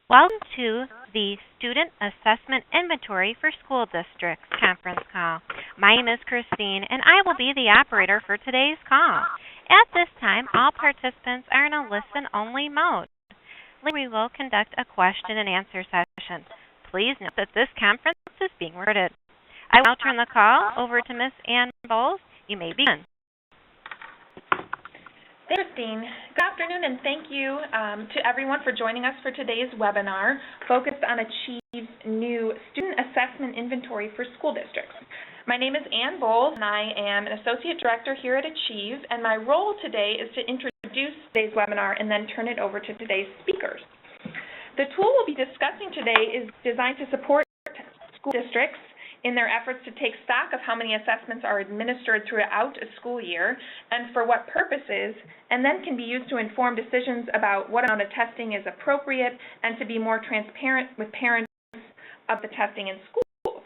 Welcome to the Student Assessment Inventory for School Districts conference call. My name is Christine, and I will be the operator for today's call. At this time, all participants are in a listen-only mode. Later, we will conduct a question-and-answer session. Please note that this conference is being recorded. I will now turn the call over to Ms. Ann Bowles. You may begin. Thanks, Christine. Good afternoon, and thank you to everyone for joining us for today's webinar focused on Achieve's new Student Assessment Inventory for School Districts. My name is Ann Bowles, and I am an Associate Director here at Achieve, and my role today is to introduce today's webinar and then turn it over to today's speakers. The tool we'll be discussing today is designed to support school districts in their efforts to take stock of how many assessments are administered throughout a school year and for what purposes, and then can be used to inform decisions about what amount of testing is appropriate and to be more transparent with parents of the testing in schools.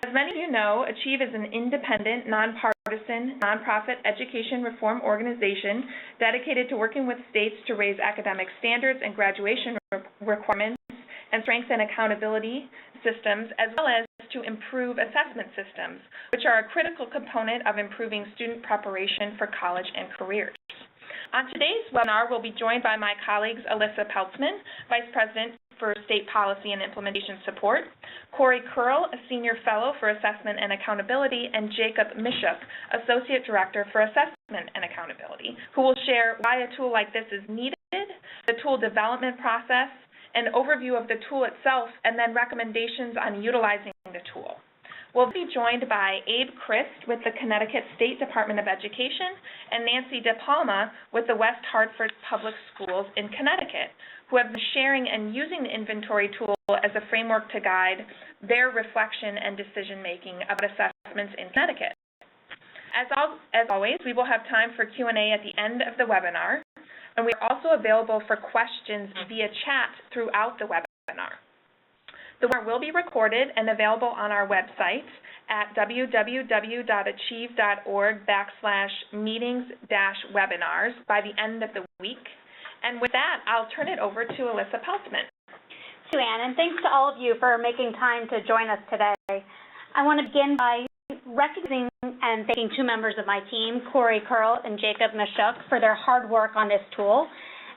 As many of you know, Achieve is an independent, nonpartisan, nonprofit education reform organization dedicated to working with states to raise academic standards and graduation requirements and strengthen accountability systems, as well as to improve assessment systems, which are a critical component of improving student preparation for college and careers. On today's webinar, we'll be joined by my colleagues Alyssa Peltzman, Vice President for State Policy and Implementation Support, Corey Curl, a Senior Fellow for Assessment and Accountability, and Jacob Mishuk, Associate Director for Assessment and Accountability, who will share why a tool like this is needed, the tool development process, an overview of the tool itself, and then recommendations on utilizing the tool. We'll be joined by Abe Christ with the Connecticut State Department of Education and Nancy DePalma with the West Hartford Public Schools in Connecticut, who have been sharing and using the inventory tool as a framework to guide their reflection and decision-making about assessments in Connecticut. As always, we will have time for Q&A at the end of the webinar, and we are also available for questions via chat throughout the webinar. The webinar will be recorded and available on our website at www.achieve.org/meetings-webinars by the end of the week. And with that, I'll turn it over to Alyssa Peltzman. Thank you, Ann, and thanks to all of you for making time to join us today. I want to begin by recognizing and thanking two members of my team, Corey Curl and Jacob Mishuk, for their hard work on this tool.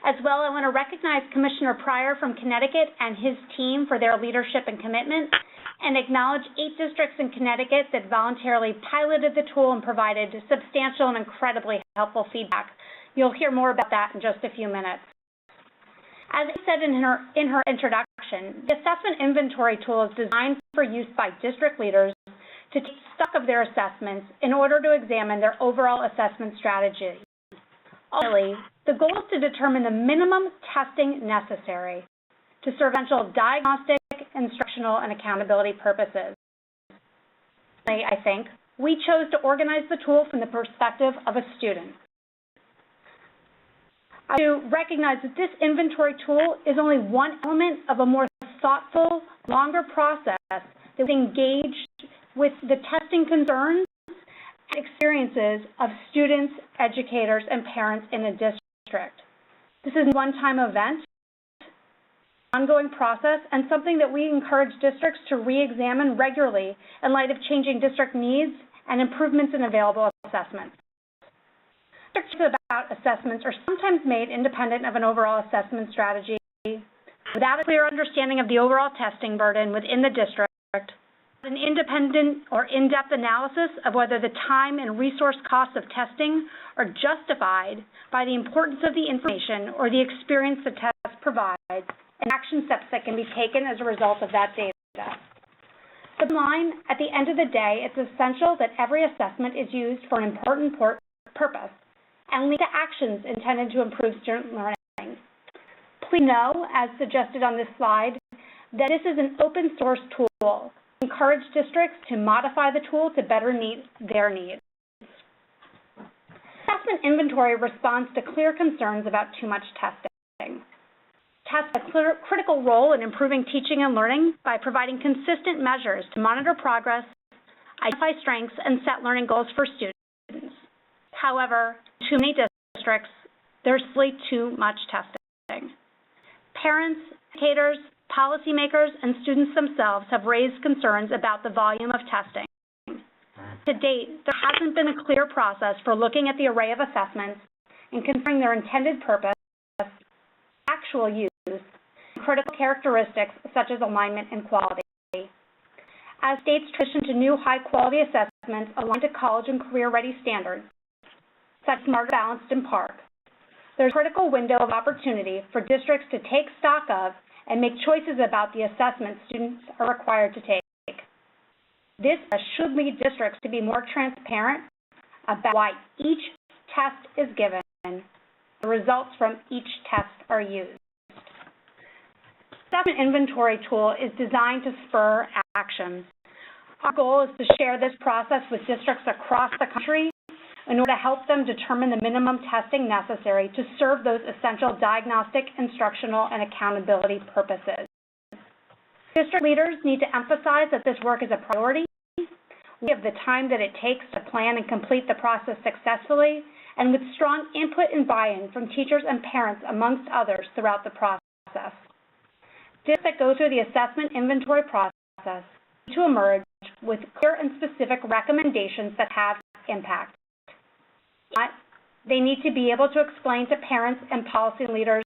As well, I want to recognize Commissioner Pryor from Connecticut and his team for their leadership and commitment, and acknowledge 8 districts in Connecticut that voluntarily piloted the tool and provided substantial and incredibly helpful feedback. You'll hear more about that in just a few minutes. As I said in her introduction, the assessment inventory tool is designed for use by district leaders to take stock of their assessments in order to examine their overall assessment strategy. Ultimately, the goal is to determine the minimum testing necessary to serve essential diagnostic, instructional, and accountability purposes. I think we chose to organize the tool from the perspective of a student. I do recognize that this inventory tool is only one element of a more thoughtful, longer process that we engage with the testing concerns and experiences of students, educators, and parents in a district. This is a one-time event, ongoing process, and something that we encourage districts to re-examine regularly in light of changing district needs and improvements in available assessments. Decisions about assessments are sometimes made independent of an overall assessment strategy without a clear understanding of the overall testing burden within the district, an independent or in-depth analysis of whether the time and resource costs of testing are justified by the importance of the information or the experience the test provides, and action steps that can be taken as a result of that data. Bottom line, at the end of the day, it's essential that every assessment is used for an important purpose and lead to actions intended to improve student learning. Please know, as suggested on this slide, that this is an open source tool. Encourage districts to modify the tool to better meet their needs. Assessment inventory responds to clear concerns about too much testing. Tests play a critical role in improving teaching and learning by providing consistent measures to monitor progress, identify strengths, and set learning goals for students. However, in too many districts, there's simply too much testing. Parents, educators, policymakers and students themselves have raised concerns about the volume of testing. To date, there hasn't been a clear process for looking at the array of assessments and considering their intended purpose, actual use, and critical characteristics such as alignment and quality. As states transition to new high-quality assessments aligned to college and career-ready standards, such as Smarter, Balanced, and PARCC, there's a critical window of opportunity for districts to take stock of and make choices about the assessments students are required to take. This should lead districts to be more transparent about why each test is given and the results from each test are used. The assessment inventory tool is designed to spur action. Our goal is to share this process with districts across the country in order to help them determine the minimum testing necessary to serve those essential diagnostic, instructional, and accountability purposes. District leaders need to emphasize that this work is a priority. We have the time that it takes to plan and complete the process successfully, and with strong input and buy-in from teachers and parents, amongst others, throughout the process. Districts that go through the assessment inventory process need to emerge with clear and specific recommendations that have impact. But they need to be able to explain to parents and policy leaders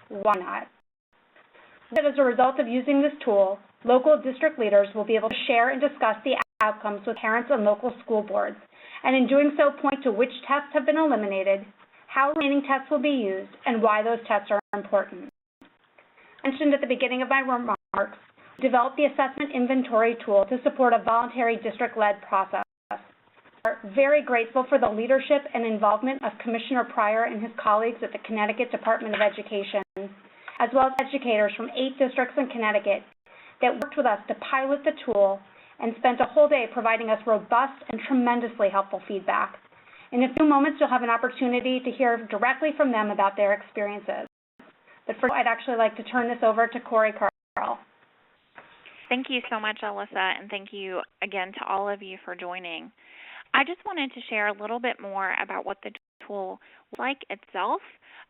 why not. As a result of using this tool, local district leaders will be able to share and discuss the outcomes with parents and local school boards, and in doing so point to which tests have been eliminated, how remaining tests will be used, and why those tests are important. As mentioned at the beginning of my remarks, we developed the assessment inventory tool to support a voluntary district-led process. We are very grateful for the leadership and involvement of Commissioner Pryor and his colleagues at the Connecticut Department of Education, as well as educators from 8 districts in Connecticut that worked with us to pilot the tool and spent a whole day providing us robust and tremendously helpful feedback. In a few moments, you'll have an opportunity to hear directly from them about their experiences. But first, I'd actually like to turn this over to Corey Carl. Thank you so much, Alyssa, and thank you again to all of you for joining. I just wanted to share a little bit more about what the tool is like itself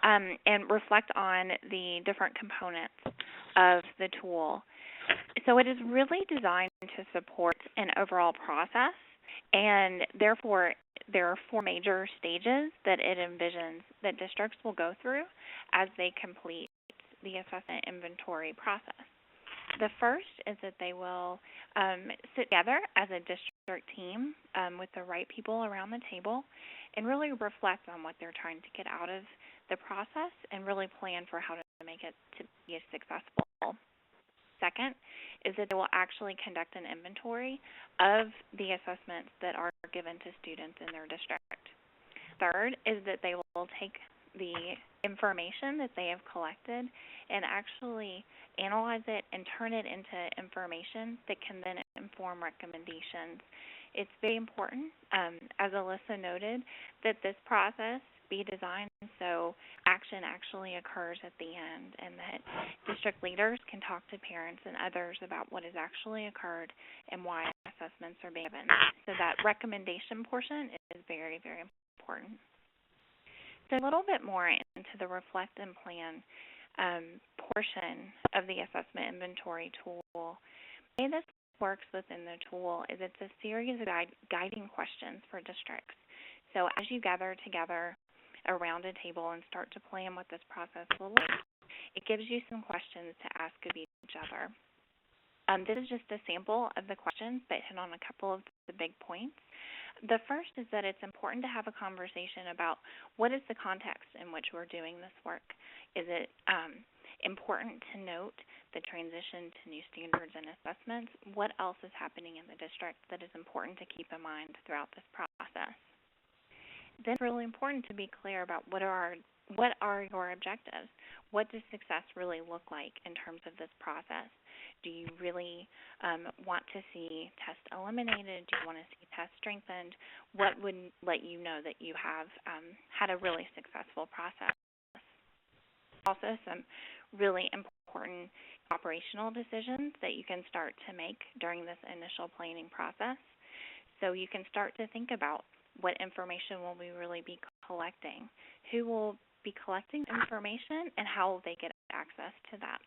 and reflect on the different components of the tool. So it is really designed to support an overall process, and therefore there are 4 major stages that it envisions that districts will go through as they complete the assessment inventory process. The first is that they will sit together as a district team with the right people around the table and really reflect on what they're trying to get out of the process and really plan for how to make it to be successful. Second is that they will actually conduct an inventory of the assessments that are given to students in their district. Third is that they will take the information that they have collected and actually analyze it and turn it into information that can then inform recommendations. It's very important, as Alyssa noted, that this process be designed so action actually occurs at the end and that district leaders can talk to parents and others about what has actually occurred and why assessments are being given. So that recommendation portion is very, very important. So a little bit more into the reflect and plan portion of the assessment inventory tool. The way this works within the tool is it's a series of guiding questions for districts. So as you gather together around a table and start to plan what this process will look like, it gives you some questions to ask of each other. This is just a sample of the questions that hit on a couple of the big points. The first is that it's important to have a conversation about what is the context in which we're doing this work. Is it important to note the transition to new standards and assessments? What else is happening in the district that is important to keep in mind throughout this process? Then it's really important to be clear about what are your objectives? What does success really look like in terms of this process? Do you really want to see tests eliminated? Do you want to see tests strengthened? What would let you know that you have had a really successful process? Also, some really important operational decisions that you can start to make during this initial planning process. So you can start to think about what information will we really be collecting? Who will be collecting information and how will they get access to that?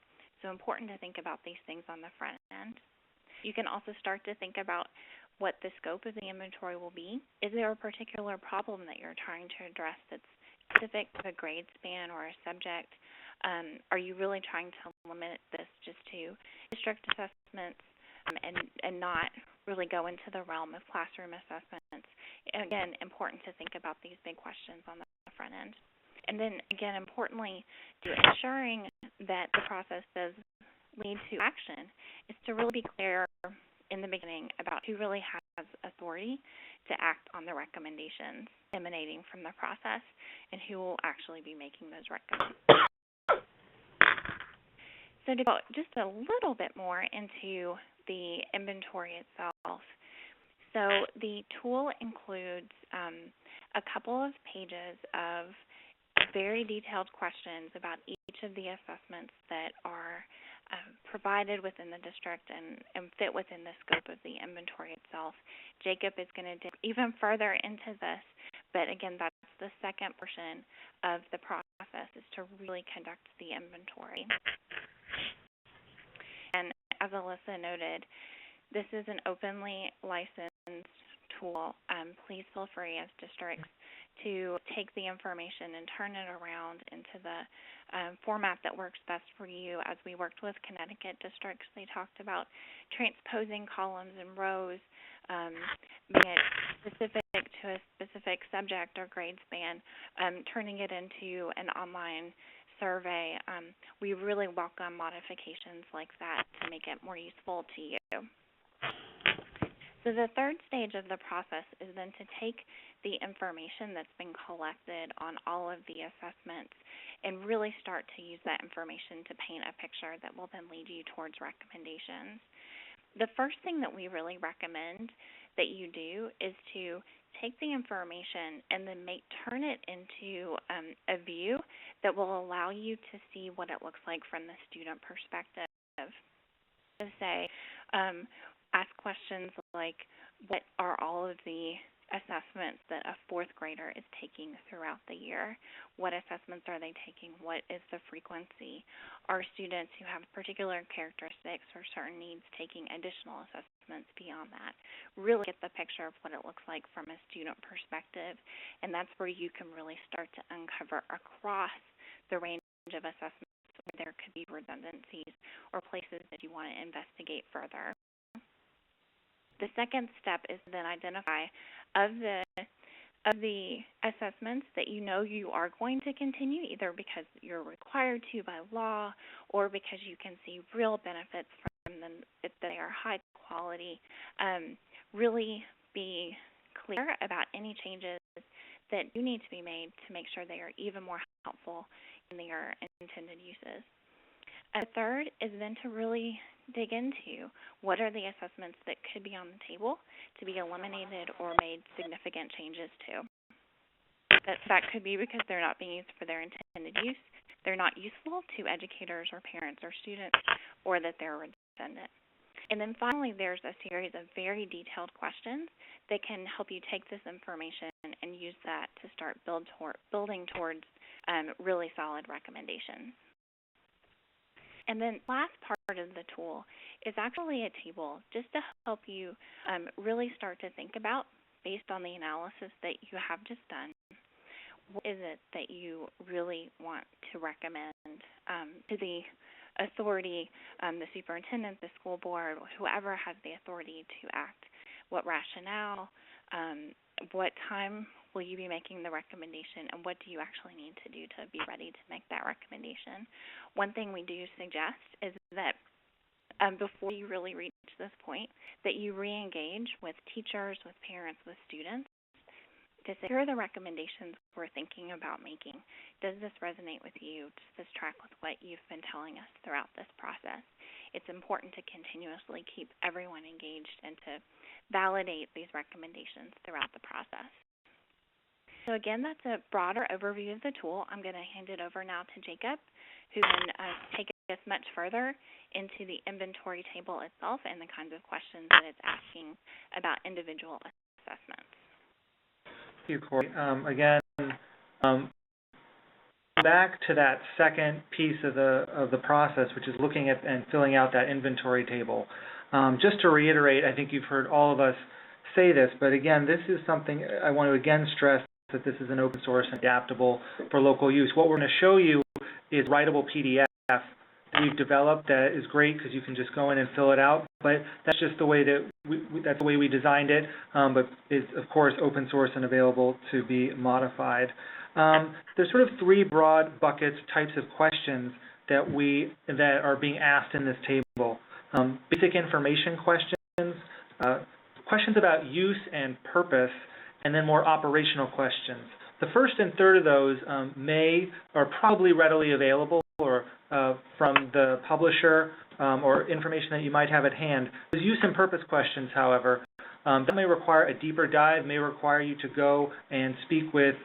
So So important to think about these things on the front end. You can also start to think about what the scope of the inventory will be. Is there a particular problem that you're trying to address that's specific to a grade span or a subject? Are you really trying to limit this just to district assessments and not really go into the realm of classroom assessments? Again, important to think about these big questions on the front end. And then, again, importantly, to ensuring that the process does lead to action is to really be clear in the beginning about who really has authority to act on the recommendations emanating from the process and who will actually be making those recommendations. So to go just a little bit more into the inventory itself. So the tool includes a couple of pages of very detailed questions about each of the assessments that are provided within the district and fit within the scope of the inventory itself. Jacob is going to dig even further into this, but again, that's the second portion of the process, is to really conduct the inventory. And as Alyssa noted, this is an openly licensed tool. Please feel free as districts to take the information and turn it around into the format that works best for you. As we worked with Connecticut districts, they talked about transposing columns and rows, being it specific to a specific subject or grade span, turning it into an online survey. We really welcome modifications like that to make it more useful to you. So the third stage of the process is then to take the information that's been collected on all of the assessments and really start to use that information to paint a picture that will then lead you towards recommendations. The first thing that we really recommend that you do is to take the information and then turn it into a view that will allow you to see what it looks like from the student perspective. To say, ask questions like, what are all of the assessments that a fourth grader is taking throughout the year? What assessments are they taking? What is the frequency? Are students who have particular characteristics or certain needs taking additional assessments beyond that? Really get the picture of what it looks like from a student perspective, and that's where you can really start to uncover across the range of assessments where there could be redundancies or places that you want to investigate further. The second step is then identify of the assessments that you know you are going to continue, either because you're required to by law or because you can see real benefits from them, that they are high quality. Really be clear about any changes that do need to be made to make sure they are even more helpful in their intended uses. A third is then to really dig into what are the assessments that could be on the table to be eliminated or made significant changes to. That could be because they're not being used for their intended use, they're not useful to educators or parents or students, or that they're redundant. And then finally, there's a series of very detailed questions that can help you take this information and use that to start building towards really solid recommendations. And then last part of the tool is actually a table just to help you really start to think about, based on the analysis that you have just done, what is it that you really want to recommend to the authority, the superintendent, the school board, whoever has the authority to act. What rationale, what time will you be making the recommendation, and what do you actually need to do to be ready to make that recommendation? One thing we do suggest is that before you really reach this point, that you re-engage with teachers, with parents, with students, to say, here are the recommendations we're thinking about making. Does this resonate with you? Does this track with what you've been telling us throughout this process? It's important to continuously keep everyone engaged and to validate these recommendations throughout the process. So again, that's a broader overview of the tool. I'm going to hand it over now to Jacob, who can take us much further into the inventory table itself and the kinds of questions that it's asking about individual assessments. Thank you, Corey. Again, back to that second piece of the process, which is looking at and filling out that inventory table. Just to reiterate, I think you've heard all of us say this, but again, this is something I want to again stress that this is an open source and adaptable for local use. What we're going to show you is writable PDF that we've developed that is great because you can just go in and fill it out, but that's just the way that that's the way we designed it, but it's of course open source and available to be modified. There's sort of three broad buckets, types of questions that are being asked in this table. Basic information questions, questions about use and purpose, and then more operational questions. The first and third of those are probably readily available or from the publisher or information that you might have at hand. Those use and purpose questions, however, that may require a deeper dive, may require you to go and speak with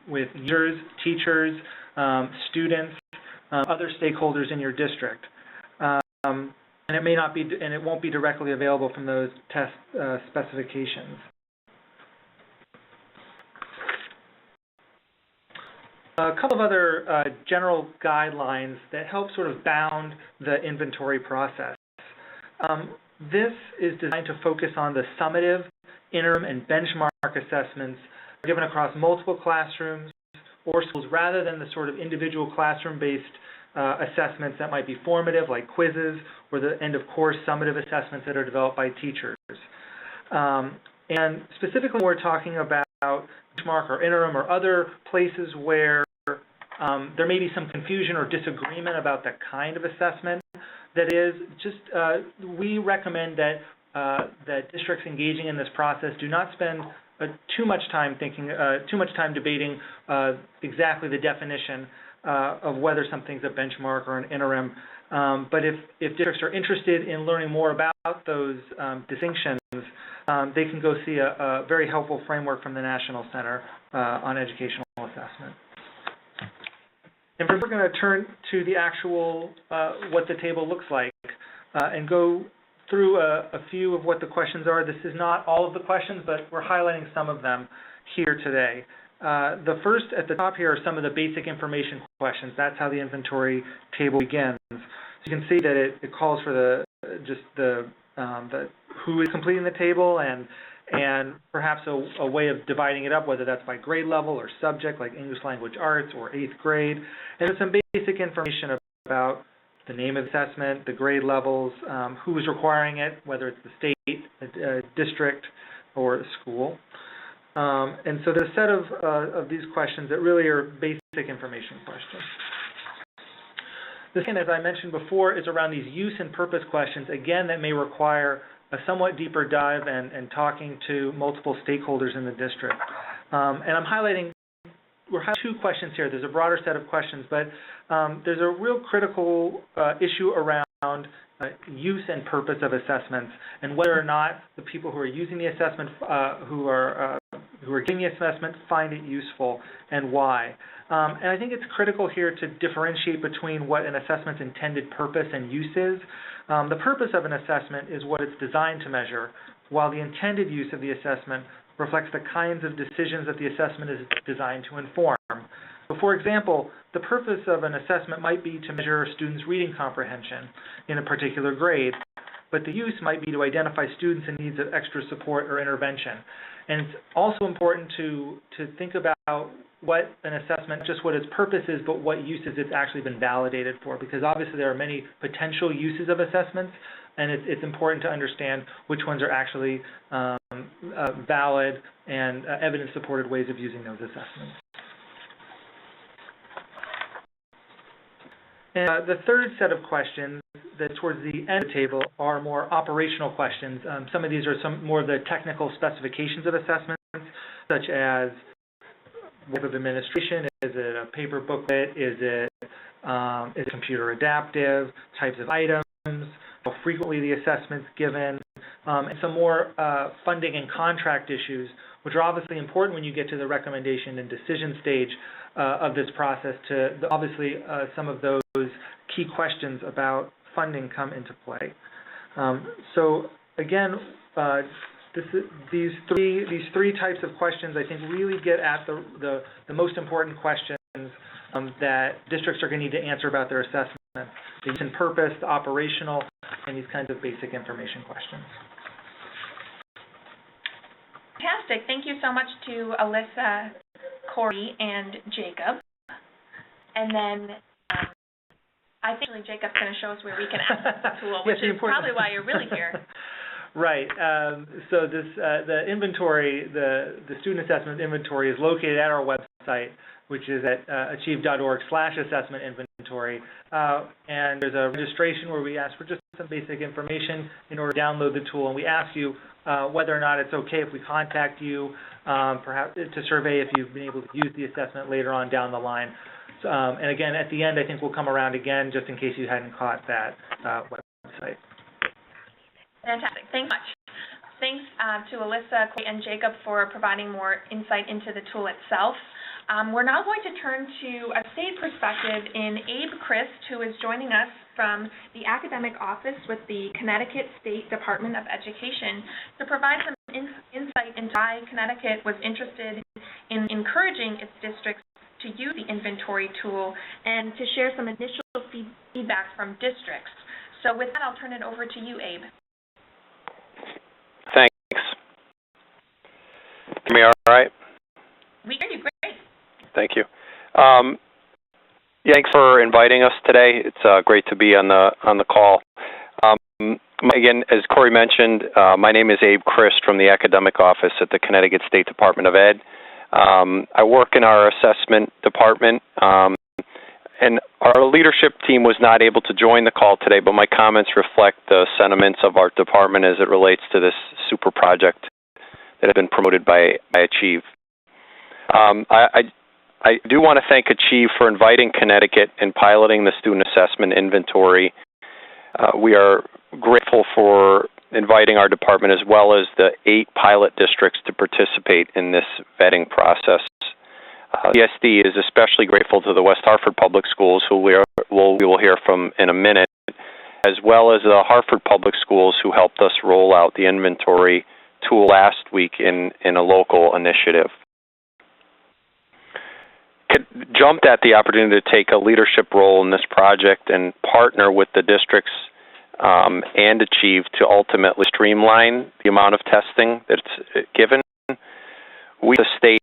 users, teachers, students, other stakeholders in your district. And it may not be, and it won't be directly available from those test specifications. A couple of other general guidelines that help sort of bound the inventory process. This is designed to focus on the summative, interim, and benchmark assessments given across multiple classrooms or schools rather than the sort of individual classroom-based assessments that might be formative, like quizzes, or the end-of-course summative assessments that are developed by teachers. And specifically, we're talking about benchmark or interim or other places where there may be some confusion or disagreement about the kind of assessment that is. We recommend that that districts engaging in this process do not spend too much time debating exactly the definition of whether something's a benchmark or an interim. But if districts are interested in learning more about those distinctions, they can go see a very helpful framework from the National Center on Educational Assessment. And we're going to turn to the actual, what the table looks like, and go through a few of what the questions are. This is not all of the questions, but we're highlighting some of them here today. The first at the top here are some of the basic information questions. That's how the inventory table begins. So you can see that it calls for the who is completing the table and perhaps a way of dividing it up, whether that's by grade level or subject, like English Language Arts or 8th grade. And there's some basic information about the name of the assessment, the grade levels, who is requiring it, whether it's the state, a district, or a school. And so there's a set of these questions that really are basic information questions. The second, as I mentioned before, is around these use and purpose questions, again, that may require a somewhat deeper dive and talking to multiple stakeholders in the district. And I'm highlighting, we're highlighting two questions here. There's a broader set of questions, but there's a real critical issue around use and purpose of assessments and whether or not the people who are using the assessment, who are giving the assessment, find it useful and why. And I think it's critical here to differentiate between what an assessment's intended purpose and use is. The purpose of an assessment is what it's designed to measure, while the intended use of the assessment reflects the kinds of decisions that the assessment is designed to inform. So, for example, the purpose of an assessment might be to measure a student's reading comprehension in a particular grade, but the use might be to identify students in need of extra support or intervention. And it's also important to think about what an assessment, not just what its purpose is, but what uses it's actually been validated for, because obviously there are many potential uses of assessments, and it's important to understand which ones are actually valid and evidence-supported ways of using those assessments. And the third set of questions that towards the end of the table are more operational questions. Some of these are some more of the technical specifications of assessments, such as what of administration, is it a paper booklet, is it computer adaptive, types of items, how frequently the assessment's given, and some more funding and contract issues, which are obviously important when you get to the recommendation and decision stage of this process. Obviously, some of those key questions about funding come into play. So again, these three types of questions, I think, really get at the most important questions that districts are going to need to answer about their assessment. The use and purpose, the operational, and these kinds of basic information questions. Fantastic. Thank you so much to Alyssa, Corey, and Jacob. And then I think Jacob's going to show us where we can access the tool, which is probably why you're really here. Right. So this the inventory, the student assessment inventory is located at our website, which is at achieve.org/assessment inventory. And there's a registration where we ask for just some basic information in order to download the tool, and we ask you whether or not it's okay if we contact you, perhaps to survey if you've been able to use the assessment later on down the line. And again, at the end, I think we'll come around again just in case you hadn't caught that website. Fantastic. Thanks much. Thanks to Alyssa, Corey, and Jacob for providing more insight into the tool itself. We're now going to turn to a state perspective in Abe Christ, who is joining us from the academic office with the Connecticut State Department of Education to provide some insight into why Connecticut was interested in encouraging its districts to use the inventory tool and to share some initial feedback from districts. So with that, I'll turn it over to you, Abe. Thanks. Hear me all right? We hear you great. Thank you. Thanks for inviting us today. It's great to be on the call. Again, as Corey mentioned, my name is Abe Christ from the academic office at the Connecticut State Department of Ed. I work in our assessment department, and our leadership team was not able to join the call today, but my comments reflect the sentiments of our department as it relates to this super project that has been promoted by Achieve. I do want to thank Achieve for inviting Connecticut and piloting the student assessment inventory. We are grateful for inviting our department as well as the 8 pilot districts to participate in this vetting process. CSD is especially grateful to the West Hartford Public Schools, who we will hear from in a minute, as well as the Hartford Public Schools, who helped us roll out the inventory tool last week in a local initiative. Jumped at the opportunity to take a leadership role in this project and partner with the districts and Achieve to ultimately streamline the amount of testing that's given. We, the state,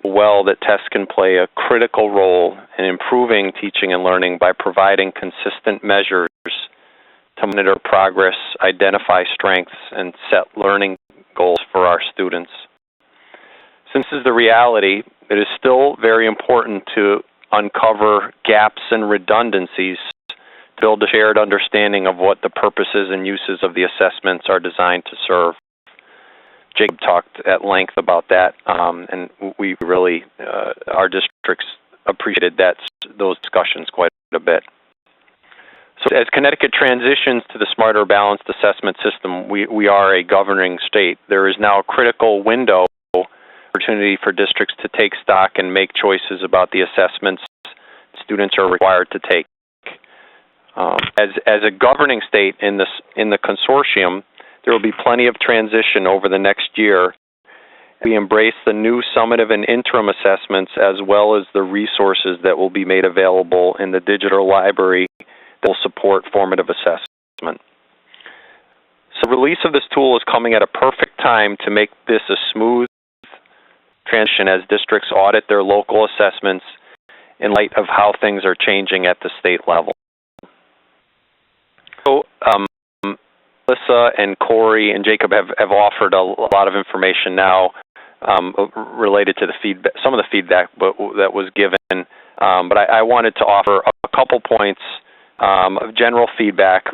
well that tests can play a critical role in improving teaching and learning by providing consistent measures to monitor progress, identify strengths, and set learning goals for our students. Since this is the reality, it is still very important to uncover gaps and redundancies to build a shared understanding of what the purposes and uses of the assessments are designed to serve. Jacob talked at length about that, and we really, our districts appreciated those discussions quite a bit. So as Connecticut transitions to the smarter balanced assessment system, we are a governing state. There is now a critical window opportunity for districts to take stock and make choices about the assessments students are required to take. As a governing state in the consortium, there will be plenty of transition over the next year. We embrace the new summative and interim assessments as well as the resources that will be made available in the digital library that will support formative assessment. So the release of this tool is coming at a perfect time to make this a smooth transition as districts audit their local assessments in light of how things are changing at the state level. So Alyssa and Corey and Jacob have offered a lot of information now related to the feedback, some of the feedback that was given, but I wanted to offer a couple points of general feedback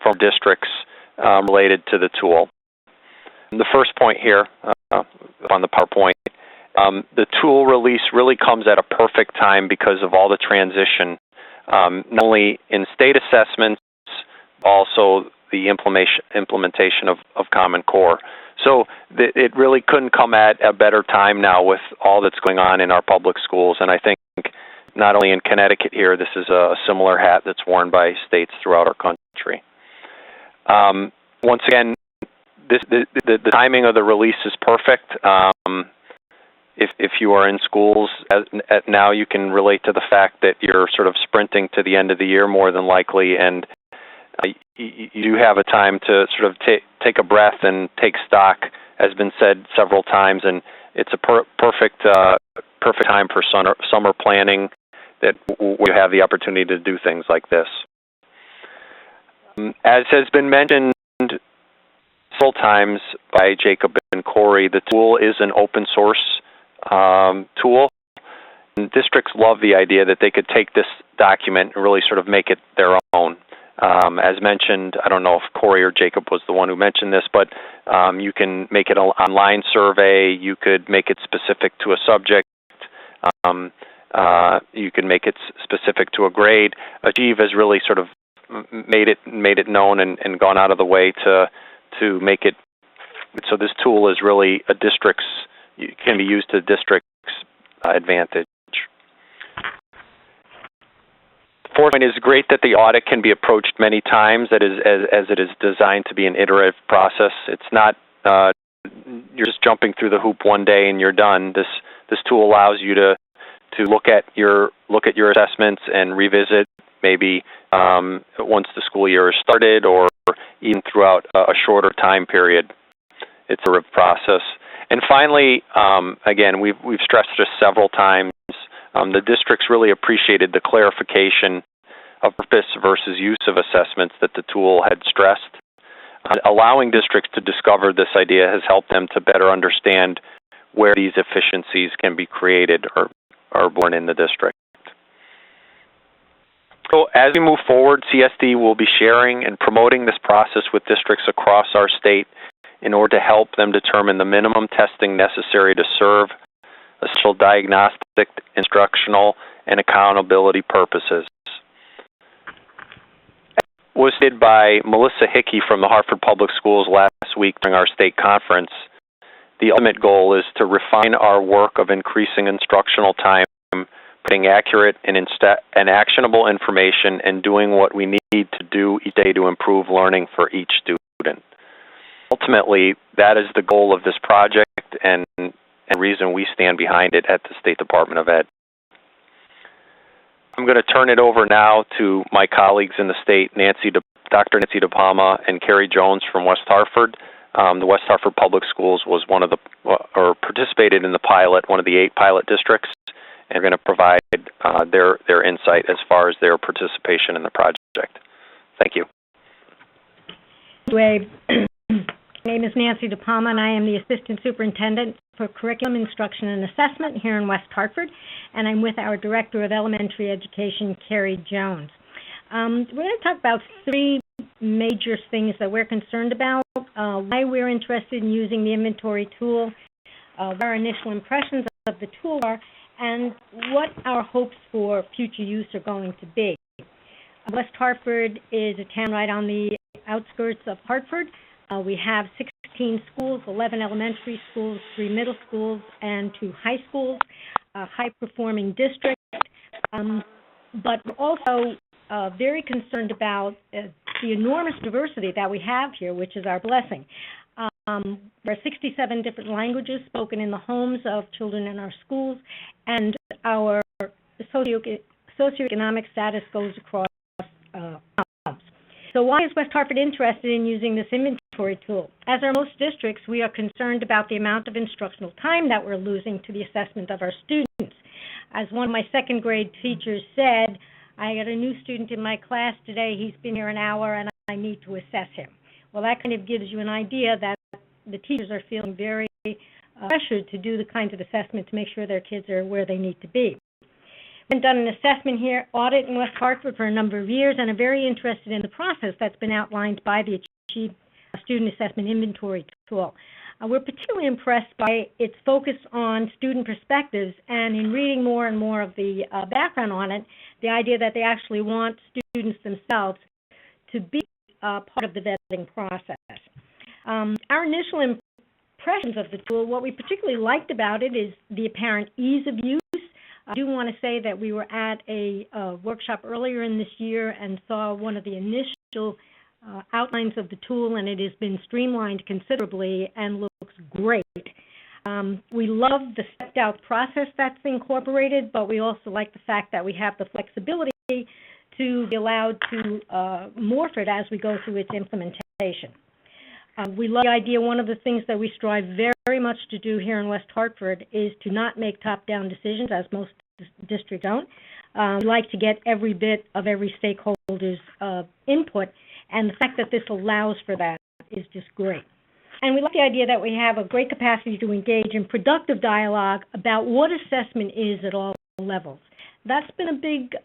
from districts related to the tool. The first point here on the PowerPoint, the tool release really comes at a perfect time because of all the transition, not only in state assessments, also the implementation of Common Core. So it really couldn't come at a better time now with all that's going on in our public schools. And I think not only in Connecticut here, this is a similar hat that's worn by states throughout our country. Once again, the timing of the release is perfect. if you are in schools, now you can relate to the fact that you're sort of sprinting to the end of the year more than likely, and you do have a time to sort of take a breath and take stock, has been said several times, and it's a perfect time for summer planning, that we have the opportunity to do things like this. As has been mentioned several times by Jacob and Corey, the tool is an open source tool. And districts love the idea that they could take this document and really sort of make it their own. As mentioned, I don't know if Corey or Jacob was the one who mentioned this, but you can make it an online survey. You could make it specific to a subject. You can make it specific to a grade. Achieve has really sort of made it known and gone out of the way to make it so this tool is really can be used to district's advantage. Fourth point is great that the audit can be approached many times, as it is designed to be an iterative process. It's not you're just jumping through the hoop one day and you're done. This tool allows you to look at your assessments and revisit maybe once the school year is started, or even throughout a shorter time period. It's a process. And finally, again, we've stressed this several times. The districts really appreciated the clarification of purpose versus use of assessments that the tool had stressed. Allowing districts to discover this idea has helped them to better understand where these efficiencies can be created or are born in the district. So as we move forward, CSD will be sharing and promoting this process with districts across our state in order to help them determine the minimum testing necessary to serve essential diagnostic, instructional, and accountability purposes. It was stated by Melissa Hickey from the Hartford Public Schools last week during our state conference. The ultimate goal is to refine our work of increasing instructional time, putting accurate and actionable information, and doing what we need to do each day to improve learning for each student. Ultimately, that is the goal of this project and reason we stand behind it at the State Department of Ed. I'm going to turn it over now to my colleagues in the state, Dr. Nancy DePalma and Carrie Jones from West Hartford. The West Hartford Public Schools was participated in the pilot, one of the 8 pilot districts, and are going to provide their insight as far as their participation in the project. Thank you. My name is Nancy DePalma, and I am the Assistant Superintendent for Curriculum, Instruction, and Assessment here in West Hartford, and I'm with our Director of Elementary Education, Carrie Jones. We're going to talk about 3 major things that we're concerned about, why we're interested in using the inventory tool, what our initial impressions of the tool are, and what our hopes for future use are going to be. West Hartford is a town right on the outskirts of Hartford. We have 16 schools, 11 elementary schools, 3 middle schools, and 2 high schools, a high-performing district. But we're also very concerned about the enormous diversity that we have here, which is our blessing. There are 67 different languages spoken in the homes of children in our schools, and our socioeconomic status goes across homes. So why is West Hartford interested in using this inventory tool? As are most districts, we are concerned about the amount of instructional time that we're losing to the assessment of our students. As one of my second grade teachers said, I got a new student in my class today, he's been here an hour and I need to assess him. Well, that kind of gives you an idea that the teachers are feeling very pressured to do the kinds of assessment to make sure their kids are where they need to be. We've done an assessment audit in West Hartford for a number of years, and are very interested in the process that's been outlined by the Achieve Student Assessment Inventory tool. We're particularly impressed by its focus on student perspectives, and in reading more and more of the background on it, the idea that they actually want students themselves to be part of the vetting process. Our initial impressions of the tool, what we particularly liked about it is the apparent ease of use. I do want to say that we were at a workshop earlier in this year and saw one of the initial outlines of the tool, and it has been streamlined considerably and looks great. We love the stepped-out process that's incorporated, but we also like the fact that we have the flexibility to be allowed to morph it as we go through its implementation. We love the idea. One of the things that we strive very much to do here in West Hartford is to not make top-down decisions, as most districts don't. We like to get every bit of every stakeholder's input, and the fact that this allows for that is just great. And we like the idea that we have a great capacity to engage in productive dialogue about what assessment is at all levels. That's been a big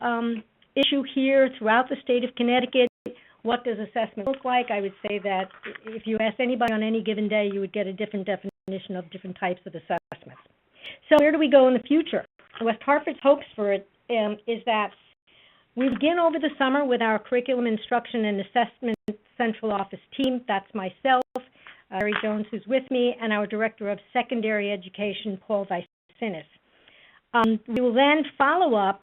issue here throughout the state of Connecticut. What does assessment look like? I would say that if you ask anybody on any given day, you would get a different definition of different types of assessments. So where do we go in the future? West Hartford's hopes for it is that we begin over the summer with our curriculum instruction and assessment central office team. That's myself, Mary Jones, who's with me, and our Director of Secondary Education, Paul Vycinis. We will then follow up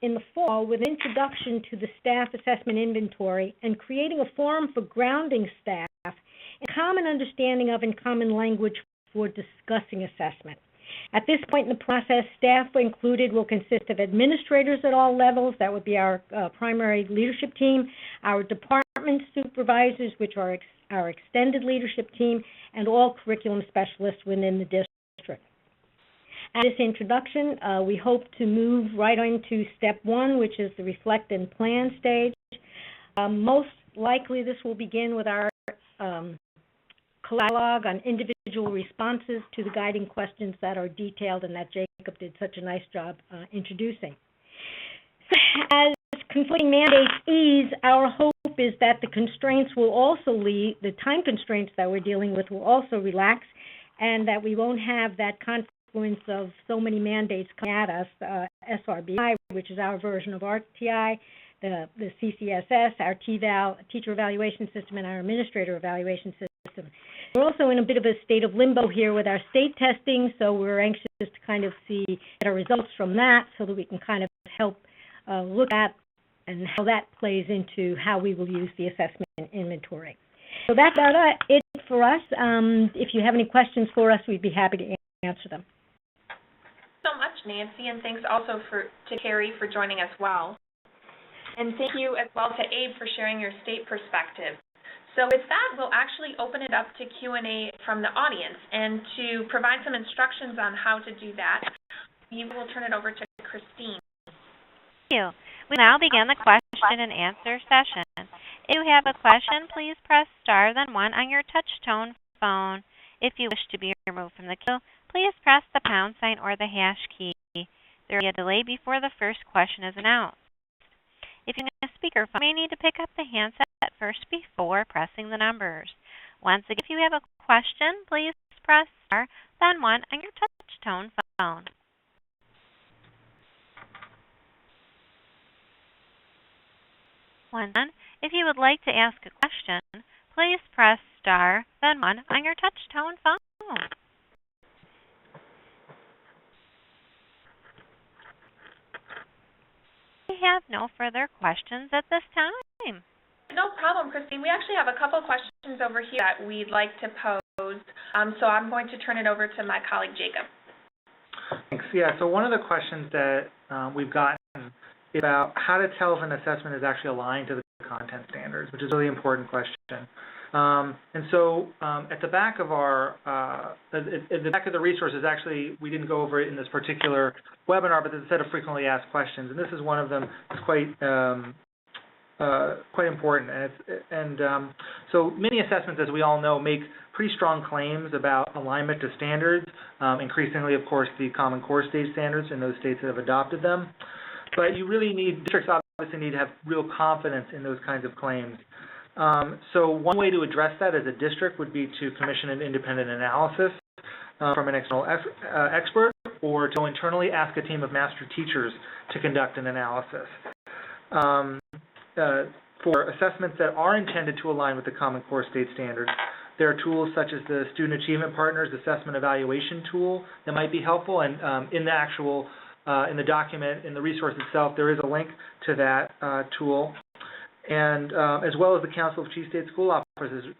in the fall with introduction to the staff assessment inventory and creating a forum for grounding staff in common understanding of and common language for discussing assessment. At this point in the process, staff included will consist of administrators at all levels. That would be our primary leadership team, our department supervisors, which are our extended leadership team, and all curriculum specialists within the district. At this introduction, we hope to move right into step one, which is the reflect and plan stage. Most likely this will begin with our dialogue on individual responses to the guiding questions that are detailed and that Jacob did such a nice job introducing. So as conflicting mandates ease, our hope is that the constraints will also lead, the time constraints that we're dealing with will also relax, and that we won't have that confluence of so many mandates coming at us, SRBI, which is our version of RTI, the CCSS, our TVAL, Teacher Evaluation System, and our Administrator Evaluation System. We're also in a bit of a state of limbo here with our state testing, so we're anxious to kind of get our results from that so that we can kind of help look at and how that plays into how we will use the assessment inventory. So that's about it for us. If you have any questions for us, we'd be happy to answer them. So much, Nancy, and thanks also to Carrie for joining us well. And thank you as well to Abe for sharing your state perspective. So with that, we'll actually open it up to Q&A from the audience. And to provide some instructions on how to do that, we will turn it over to Christine. Thank you. We now begin the question and answer session. If you have a question, please press star then one on your touch-tone phone. If you wish to be removed from the queue, please press the pound sign or the hash key. There will be a delay before the first question is announced. If you're on a speakerphone, you may need to pick up the handset first before pressing the numbers. Once again, if you have a question, please press star then one on your touch-tone phone. Once again, if you would like to ask a question, please press star then one on your touch-tone phone. We have no further questions at this time. No problem, Christine. We actually have a couple questions over here that we'd like to pose, so I'm going to turn it over to my colleague, Jacob. Thanks. Yeah, so one of the questions that we've gotten is about how to tell if an assessment is actually aligned to the content standards, which is a really important question. And so at the back of our, at the back of the resources, actually, we didn't go over it in this particular webinar, but there's a set of frequently asked questions, and this is one of them. It's quite important. And so many assessments, as we all know, make pretty strong claims about alignment to standards, increasingly, of course, the Common Core state standards in those states that have adopted them. But you really need, districts obviously need to have real confidence in those kinds of claims. So one way to address that as a district would be to commission an independent analysis from an external expert, or to internally ask a team of master teachers to conduct an analysis. For assessments that are intended to align with the Common Core state standards, there are tools such as the Student Achievement Partners Assessment Evaluation Tool that might be helpful, and in the actual, in the document, in the resource itself, there is a link to that tool. And as well as the Council of Chief State School Officers,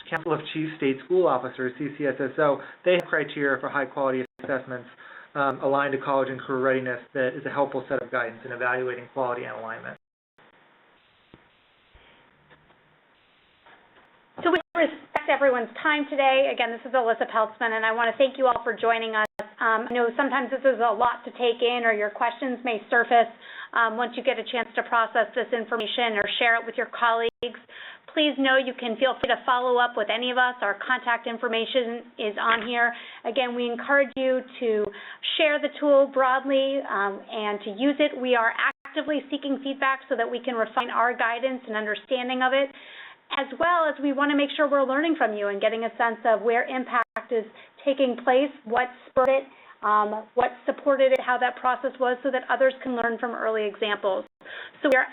Council of Chief State School Officers, CCSSO, they have criteria for high-quality assessments aligned to college and career readiness that is a helpful set of guidance in evaluating quality and alignment. So we respect everyone's time today. Again, this is Alyssa Peltzman, and I want to thank you all for joining us. I know sometimes this is a lot to take in, or your questions may surface once you get a chance to process this information or share it with your colleagues. Please know you can feel free to follow up with any of us. Our contact information is on here. Again, we encourage you to share the tool broadly and to use it. We are actively seeking feedback so that we can refine our guidance and understanding of it, as well as we want to make sure we're learning from you and getting a sense of where impact is taking place, what spurred it, what supported it, how that process was, so that others can learn from early examples. So we are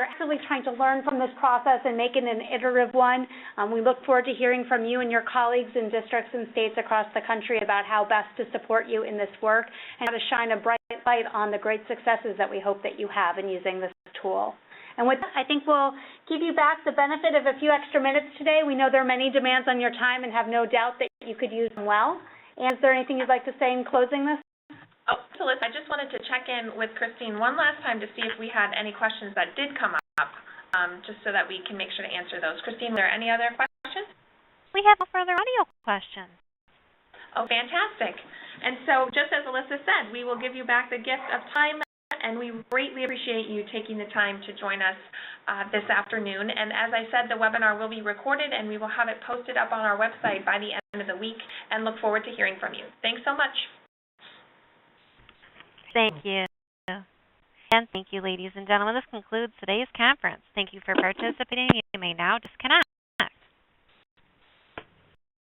actively trying to learn from this process and make it an iterative one. We look forward to hearing from you and your colleagues in districts and states across the country about how best to support you in this work and how to shine a bright light on the great successes that we hope that you have in using this tool. And with that, I think we'll give you back the benefit of a few extra minutes today. We know there are many demands on your time and have no doubt that you could use them well. And is there anything you'd like to say in closing this? Oh, so Liz, I just wanted to check in with Christine one last time to see if we had any questions that did come up, just so that we can make sure to answer those. Christine, are there any other questions? We have no further audio questions. Oh, fantastic. And so just as Alyssa said, we will give you back the gift of time, and we greatly appreciate you taking the time to join us this afternoon. And as I said, the webinar will be recorded, and we will have it posted up on our website by the end of the week, and look forward to hearing from you. Thanks so much. Thank you. And thank you, ladies and gentlemen. This concludes today's conference. Thank you for participating. You may now disconnect.